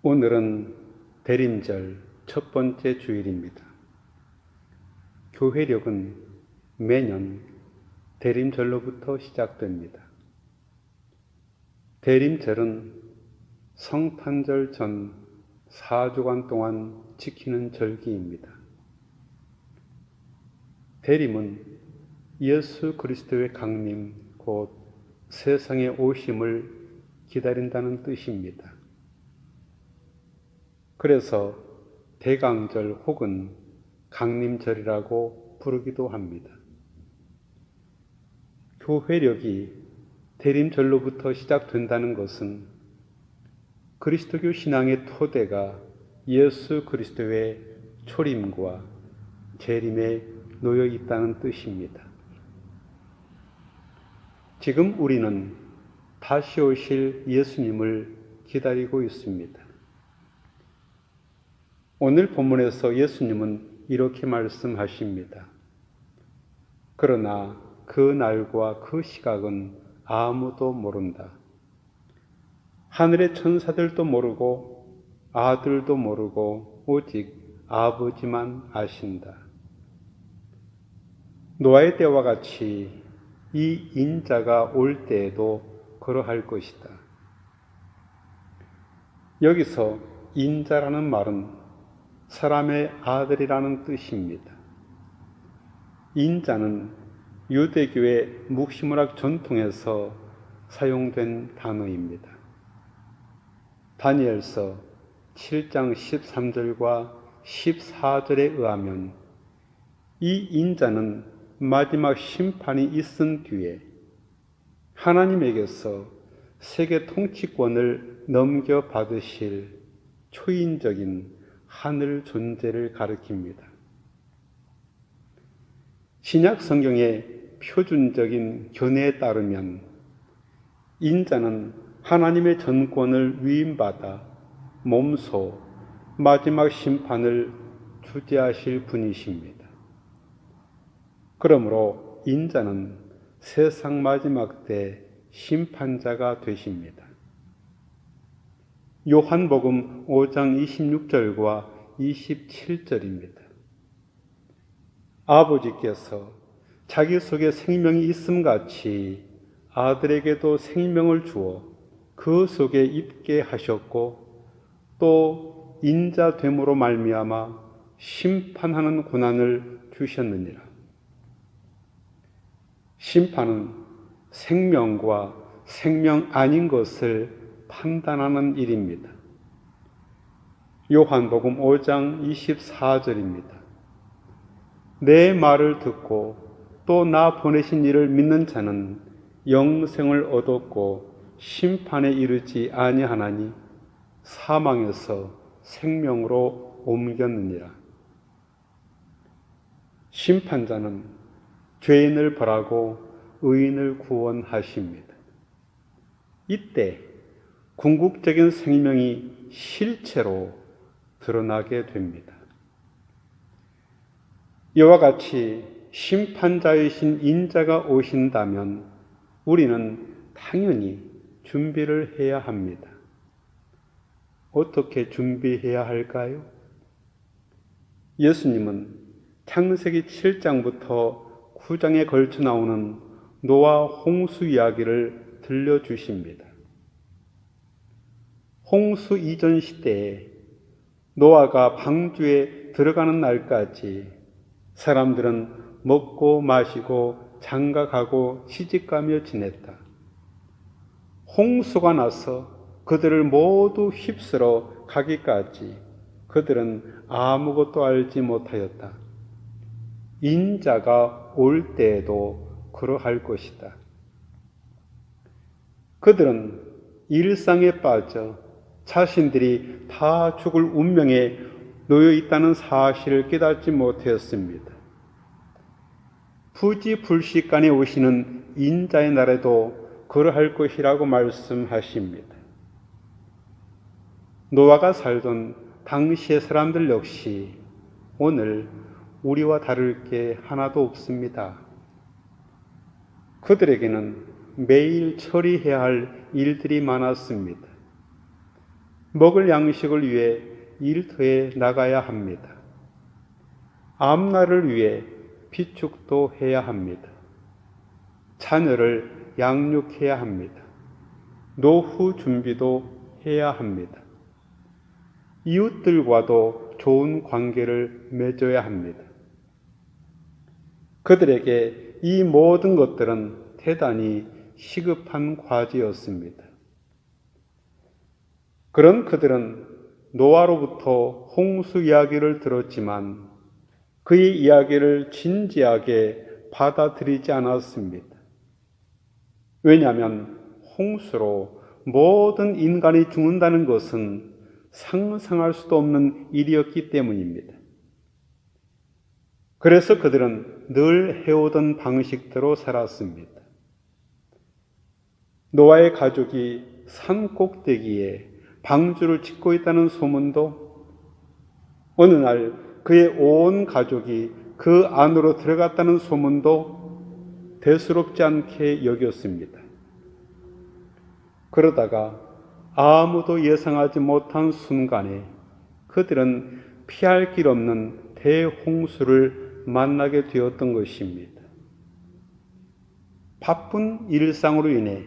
오늘은 대림절 첫 번째 주일입니다. 교회력은 매년 대림절로부터 시작됩니다. 대림절은 성탄절 전 4주간 동안 지키는 절기입니다. 대림은 예수 그리스도의 강림, 곧 세상에 오심을 기다린다는 뜻입니다. 그래서 대강절 혹은 강림절이라고 부르기도 합니다. 교회력이 대림절로부터 시작된다는 것은 그리스도교 신앙의 토대가 예수 그리스도의 초림과 재림에 놓여 있다는 뜻입니다. 지금 우리는 다시 오실 예수님을 기다리고 있습니다. 오늘 본문에서 예수님은 이렇게 말씀하십니다. 그러나 그 날과 그 시각은 아무도 모른다. 하늘의 천사들도 모르고 아들도 모르고 오직 아버지만 아신다. 노아의 때와 같이 이 인자가 올 때에도 그러할 것이다. 여기서 인자라는 말은 사람의 아들이라는 뜻입니다. 인자는 유대교의 묵시문학 전통에서 사용된 단어입니다. 다니엘서 7장 13절과 14절에 의하면 이 인자는 마지막 심판이 있은 뒤에 하나님에게서 세계 통치권을 넘겨받으실 초인적인 하늘 존재를 가리킵니다. 신약 성경의 표준적인 견해에 따르면 인자는 하나님의 전권을 위임받아 몸소 마지막 심판을 주재하실 분이십니다. 그러므로 인자는 세상 마지막 때 심판자가 되십니다. 요한복음 5장 26절과 27절입니다. 아버지께서 자기 속에 생명이 있음같이 아들에게도 생명을 주어 그 속에 있게 하셨고 또 인자됨으로 말미암아 심판하는 고난을 주셨느니라. 심판은 생명과 생명 아닌 것을 판단하는 일입니다. 요한복음 5장 24절입니다. 내 말을 듣고 또 나 보내신 이를 믿는 자는 영생을 얻었고 심판에 이르지 아니하나니 사망에서 생명으로 옮겼느니라. 심판자는 죄인을 벌하고 의인을 구원하십니다. 이때 궁극적인 생명이 실체로 드러나게 됩니다. 이와 같이 심판자이신 인자가 오신다면 우리는 당연히 준비를 해야 합니다. 어떻게 준비해야 할까요? 예수님은 창세기 7장부터 9장에 걸쳐 나오는 노아 홍수 이야기를 들려주십니다. 홍수 이전 시대에 노아가 방주에 들어가는 날까지 사람들은 먹고 마시고 장가가고 시집가며 지냈다. 홍수가 나서 그들을 모두 휩쓸어 가기까지 그들은 아무것도 알지 못하였다. 인자가 올 때에도 그러할 것이다. 그들은 일상에 빠져 자신들이 다 죽을 운명에 놓여 있다는 사실을 깨닫지 못하였습니다. 부지불식간에 오시는 인자의 날에도 그러할 것이라고 말씀하십니다. 노아가 살던 당시의 사람들 역시 오늘 우리와 다를 게 하나도 없습니다. 그들에게는 매일 처리해야 할 일들이 많았습니다. 먹을 양식을 위해 일터에 나가야 합니다. 앞날을 위해 비축도 해야 합니다. 자녀를 양육해야 합니다. 노후 준비도 해야 합니다. 이웃들과도 좋은 관계를 맺어야 합니다. 그들에게 이 모든 것들은 대단히 시급한 과제였습니다. 그런 그들은 노아로부터 홍수 이야기를 들었지만 그의 이야기를 진지하게 받아들이지 않았습니다. 왜냐하면 홍수로 모든 인간이 죽는다는 것은 상상할 수도 없는 일이었기 때문입니다. 그래서 그들은 늘 해오던 방식대로 살았습니다. 노아의 가족이 산 꼭대기에 방주를 짓고 있다는 소문도, 어느 날 그의 온 가족이 그 안으로 들어갔다는 소문도 대수롭지 않게 여겼습니다. 그러다가 아무도 예상하지 못한 순간에 그들은 피할 길 없는 대홍수를 만나게 되었던 것입니다. 바쁜 일상으로 인해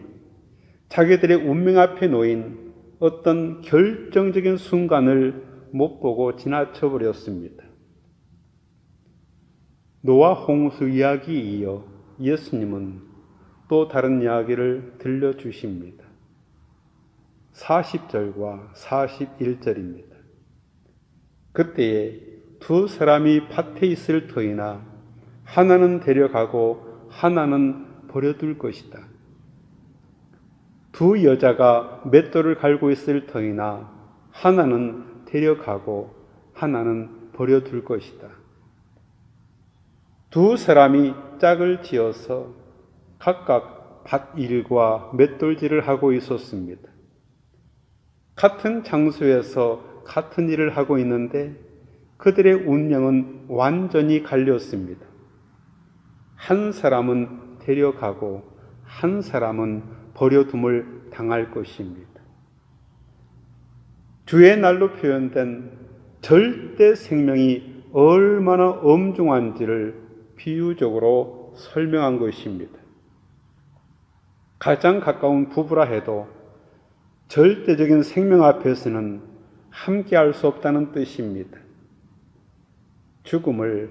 자기들의 운명 앞에 놓인 어떤 결정적인 순간을 못 보고 지나쳐 버렸습니다. 노아 홍수 이야기에 이어 예수님은 또 다른 이야기를 들려주십니다. 40절과 41절입니다. 그때에 두 사람이 밭에 있을 터이나 하나는 데려가고 하나는 버려둘 것이다. 두 여자가 맷돌을 갈고 있을 터이나 하나는 데려가고 하나는 버려둘 것이다. 두 사람이 짝을 지어서 각각 밭일과 맷돌질을 하고 있었습니다. 같은 장소에서 같은 일을 하고 있는데 그들의 운명은 완전히 갈렸습니다. 한 사람은 데려가고 한 사람은 버려둠을 당할 것입니다. 주의 날로 표현된 절대 생명이 얼마나 엄중한지를 비유적으로 설명한 것입니다. 가장 가까운 부부라 해도 절대적인 생명 앞에서는 함께할 수 없다는 뜻입니다. 죽음을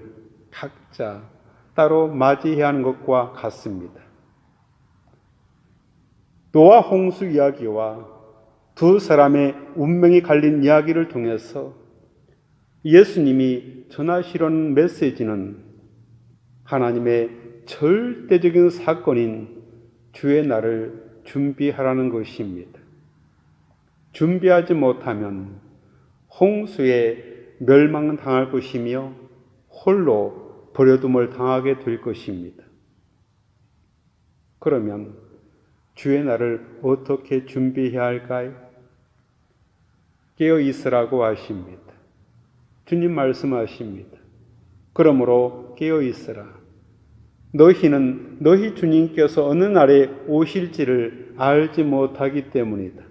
각자 따로 맞이해야 하는 것과 같습니다. 노아 홍수 이야기와 두 사람의 운명이 갈린 이야기를 통해서 예수님이 전하시려는 메시지는 하나님의 절대적인 사건인 주의 날을 준비하라는 것입니다. 준비하지 못하면 홍수에 멸망당할 것이며 홀로 버려둠을 당하게 될 것입니다. 그러면 주의 날을 어떻게 준비해야 할까요? 깨어 있으라고 하십니다. 주님 말씀하십니다. 그러므로 깨어 있으라. 너희는 너희 주님께서 어느 날에 오실지를 알지 못하기 때문이다.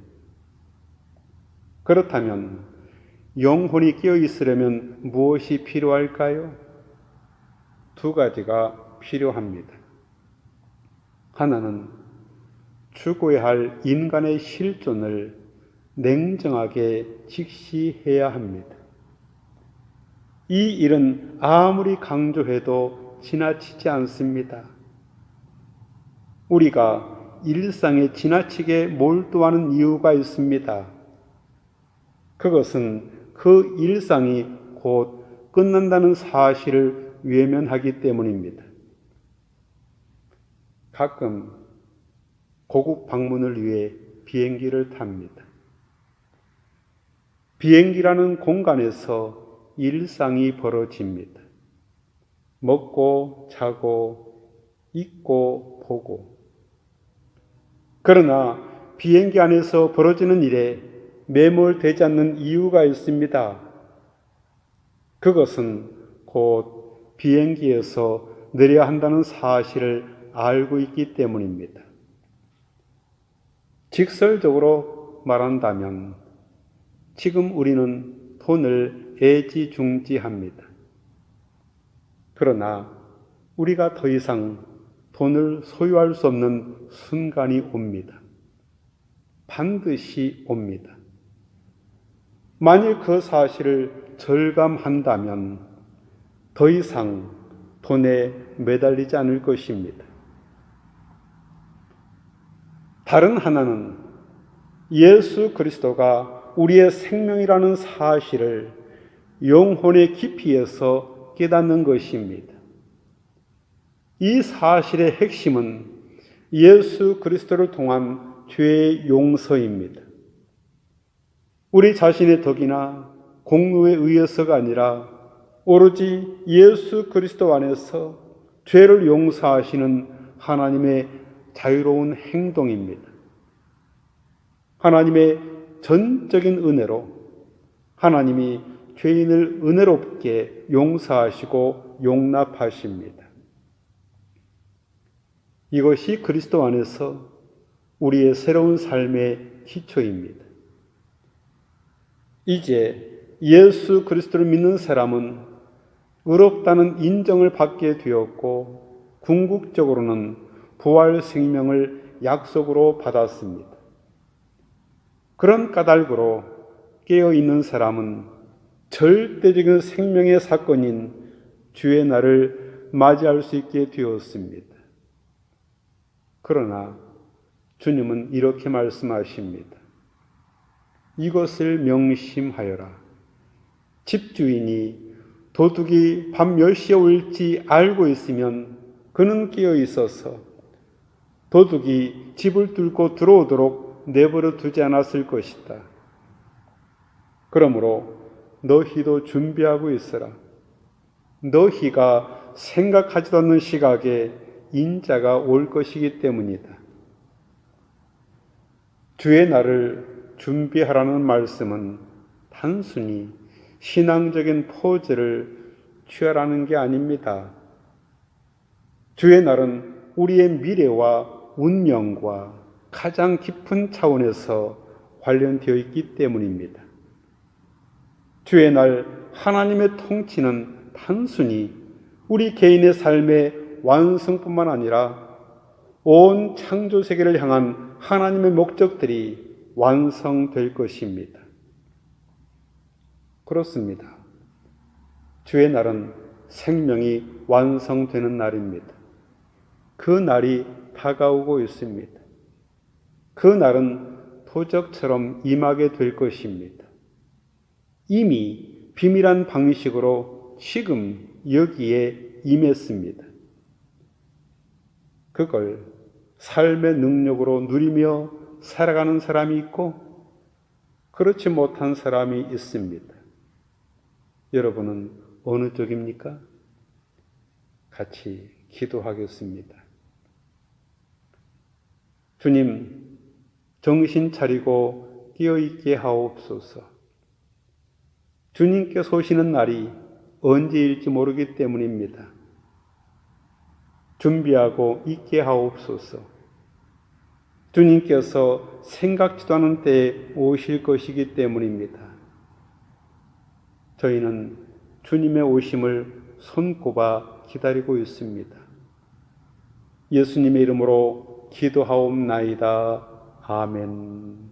그렇다면 영혼이 깨어 있으려면 무엇이 필요할까요? 두 가지가 필요합니다. 하나는 죽어야 할 인간의 실존을 냉정하게 직시해야 합니다. 이 일은 아무리 강조해도 지나치지 않습니다. 우리가 일상에 지나치게 몰두하는 이유가 있습니다. 그것은 그 일상이 곧 끝난다는 사실을 외면하기 때문입니다. 가끔 고국 방문을 위해 비행기를 탑니다. 비행기라는 공간에서 일상이 벌어집니다. 먹고 자고 입고 보고. 그러나 비행기 안에서 벌어지는 일에 매몰되지 않는 이유가 있습니다. 그것은 곧 비행기에서 내려야 한다는 사실을 알고 있기 때문입니다. 직설적으로 말한다면 지금 우리는 돈을 애지중지합니다. 그러나 우리가 더 이상 돈을 소유할 수 없는 순간이 옵니다. 반드시 옵니다. 만일 그 사실을 절감한다면 더 이상 돈에 매달리지 않을 것입니다. 다른 하나는 예수 그리스도가 우리의 생명이라는 사실을 영혼의 깊이에서 깨닫는 것입니다. 이 사실의 핵심은 예수 그리스도를 통한 죄의 용서입니다. 우리 자신의 덕이나 공로에 의해서가 아니라 오로지 예수 그리스도 안에서 죄를 용서하시는 하나님의 자유로운 행동입니다. 하나님의 전적인 은혜로 하나님이 죄인을 은혜롭게 용서하시고 용납하십니다. 이것이 그리스도 안에서 우리의 새로운 삶의 기초입니다. 이제 예수 그리스도를 믿는 사람은 의롭다는 인정을 받게 되었고 궁극적으로는 부활 생명을 약속으로 받았습니다. 그런 까닭으로 깨어있는 사람은 절대적인 생명의 사건인 주의 날을 맞이할 수 있게 되었습니다. 그러나 주님은 이렇게 말씀하십니다. 이것을 명심하여라. 집주인이 도둑이 밤 몇 시에 올지 알고 있으면 그는 깨어 있어서 도둑이 집을 뚫고 들어오도록 내버려 두지 않았을 것이다. 그러므로 너희도 준비하고 있어라. 너희가 생각하지도 않는 시각에 인자가 올 것이기 때문이다. 주의 날을 준비하라는 말씀은 단순히 신앙적인 포즈를 취하라는 게 아닙니다. 주의 날은 우리의 미래와 운명과 가장 깊은 차원에서 관련되어 있기 때문입니다. 주의 날 하나님의 통치는 단순히 우리 개인의 삶의 완성뿐만 아니라 온 창조 세계를 향한 하나님의 목적들이 완성될 것입니다. 그렇습니다. 주의 날은 생명이 완성되는 날입니다. 그 날이 다가오고 있습니다. 그 날은 도적처럼 임하게 될 것입니다. 이미 비밀한 방식으로 지금 여기에 임했습니다. 그걸 삶의 능력으로 누리며 살아가는 사람이 있고 그렇지 못한 사람이 있습니다. 여러분은 어느 쪽입니까? 같이 기도하겠습니다. 주님, 정신 차리고 깨어있게 하옵소서. 주님께서 오시는 날이 언제일지 모르기 때문입니다. 준비하고 있게 하옵소서. 주님께서 생각지도 않은 때에 오실 것이기 때문입니다. 저희는 주님의 오심을 손꼽아 기다리고 있습니다. 예수님의 이름으로 기도하옵나이다. 아멘.